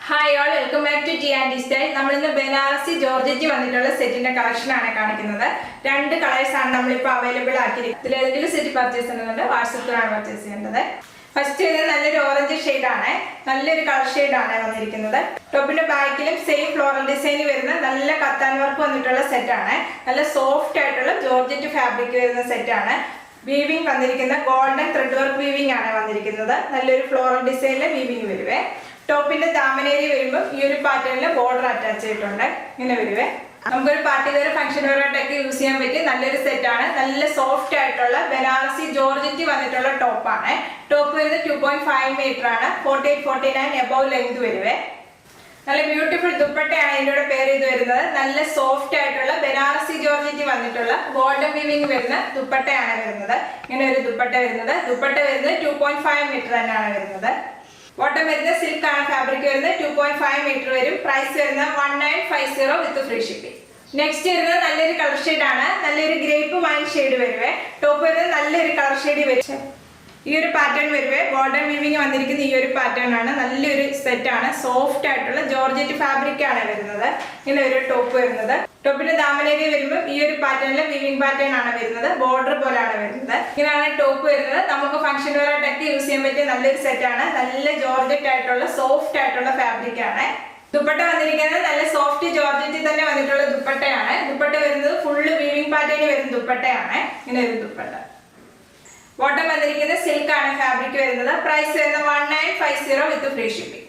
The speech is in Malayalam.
Hi all, welcome back to T and style. നമ്മളിന്ന് ബനാറസി ജോർജറ്റ് വന്നിട്ടുള്ള സെറ്റിന്റെ കളക്ഷൻ ആണ് കാണിക്കുന്നത്. രണ്ട് കളേഴ്സ് ആണ് നമ്മളിപ്പോൾ അവൈലബിൾ ആക്കിയിരിക്കുന്നത്. ഇതിലേതെങ്കിലും സെറ്റ് പർച്ചേസ് ചെയ്യുന്നുണ്ട് വാട്സപ്പിലാണ് പർച്ചേസ് ചെയ്യേണ്ടത്. ഫസ്റ്റ് ഇത് നല്ലൊരു ഓറഞ്ച് ഷെയ്ഡാണ്, നല്ലൊരു കളർ ഷെയ്ഡാണ് വന്നിരിക്കുന്നത്. ടോപ്പിന്റെ ബാക്കിലും സെയിം ഫ്ലോറൽ ഡിസൈൻ വരുന്ന നല്ല കത്താൻ വർക്ക് വന്നിട്ടുള്ള സെറ്റാണ്. നല്ല സോഫ്റ്റ് ആയിട്ടുള്ള ജോർജറ്റ് ഫാബ്രിക് വരുന്ന സെറ്റാണ്. വീവിംഗ് വന്നിരിക്കുന്ന ഗോൾഡൻ ത്രെഡ് വർക്ക് വീവിംഗ് ആണ് വന്നിരിക്കുന്നത്. നല്ലൊരു ഫ്ലോറൽ ഡിസൈനിലെ വീവിംഗ് വരുവേ. ടോപ്പിന്റെ ദാമനേരി വരുമ്പോൾ ഈ ഒരു പാറ്റേണിൽ ബോർഡർ അറ്റാച്ച് ചെയ്തിട്ടുണ്ട്. ഇങ്ങനെ വരുവേ. നമുക്കൊരു പാർട്ടി വെയർ ഫംഗ്ഷൻ വെയറായിട്ടൊക്കെ യൂസ് ചെയ്യാൻ പറ്റിയ നല്ലൊരു സെറ്റാണ്. നല്ല സോഫ്റ്റ് ആയിട്ടുള്ള ബനാറസി ജോർജറ്റ് വന്നിട്ടുള്ള ടോപ്പാണ്. ടോപ്പ് വരുന്നത് 2.5 മീറ്റർ ആണ്. 48-49 എബവ് ലെങ്ത് വരുവേ. നല്ല ബ്യൂട്ടിഫുൾ ദുപ്പട്ടയാണ് ഇതിന്റെ പേര് ചെയ്ത് വരുന്നത്. നല്ല സോഫ്റ്റ് ആയിട്ടുള്ള ബനാറസി ജോർജറ്റ് വന്നിട്ടുള്ള ഗോൾഡൻ വീവിംഗ് വരുന്ന ദുപ്പട്ടയാണ് വരുന്നത്. ഇങ്ങനെ ഒരു ദുപ്പട്ട വരുന്നത്. ദുപ്പട്ട വരുന്നത് 2.5 മീറ്റർ തന്നെയാണ് വരുന്നത്. ബോട്ടം വരുന്നത് സിൽക്ക് ആണ് ഫാബ്രിക് വരുന്നത്. 2.5 മീറ്റർ വരും. പ്രൈസ് വരുന്നത് 1950 വിത്ത് ഫ്രീ ഷിപ്പിംഗ്. നെക്സ്റ്റ് വരുന്നത് നല്ലൊരു കളർ ഷെയ്ഡ് ആണ്. നല്ലൊരു ഗ്രേപ്പ് വൈൻ ഷെയ്ഡ് വരുവേ. ടോപ്പ് വരുന്നത് നല്ലൊരു കളർ ഷെയ്ഡ് വരും. ഈ ഒരു പാറ്റേൺ വരുവേ. ഗോൾഡൻ വീവിംഗ് വന്നിരിക്കുന്ന ഈ ഒരു പാറ്റേൺ ആണ്. നല്ലൊരു സെറ്റ് ആണ്. സോഫ്റ്റ് ആയിട്ടുള്ള ജോർജറ്റ് ഫാബ്രിക് ആണ് വരുന്നത്. ഇങ്ങനെ ഒരു ടോപ്പ് വരുന്നത്. ടോപ്പിന്റെ ദാമനേരി വരുമ്പോൾ ഈ ഒരു പാറ്റേണിലെ വീവിംഗ് പാറ്റേൺ ആണ് വരുന്നത്. ബോർഡർ പോലെയാണ് വരുന്നത്. ഇങ്ങനെയാണ് ടോപ്പ് വരുന്നത്. നമുക്ക് ഫംഗ്ഷൻ വെയർ ആയിട്ടൊക്കെ യൂസ് ചെയ്യാൻ പറ്റിയ നല്ലൊരു സെറ്റ് ആണ്. നല്ല ജോർജറ്റ് ആയിട്ടുള്ള സോഫ്റ്റ് ആയിട്ടുള്ള ഫാബ്രിക് ആണ്. ദുപ്പട്ട വന്നിരിക്കുന്നത് നല്ല സോഫ്റ്റ് ജോർജറ്റിൽ തന്നെ വന്നിട്ടുള്ള ദുപ്പട്ടയാണ്. ദുപ്പട്ട വരുന്നത് ഫുള്ള് വീവിംഗ് പാറ്റേണിൽ വരുന്ന ദുപ്പട്ടയാണ്. ഇങ്ങനെ ഒരു ദുപ്പട്ട. ബോട്ടം വന്നിരിക്കുന്നത് സിൽക്ക് ആണ് ഫാബ്രിക് വരുന്നത്. പ്രൈസ് വരുന്നത് 1950 വിത്ത് ഫ്രീ ഷിപ്പിംഗ്.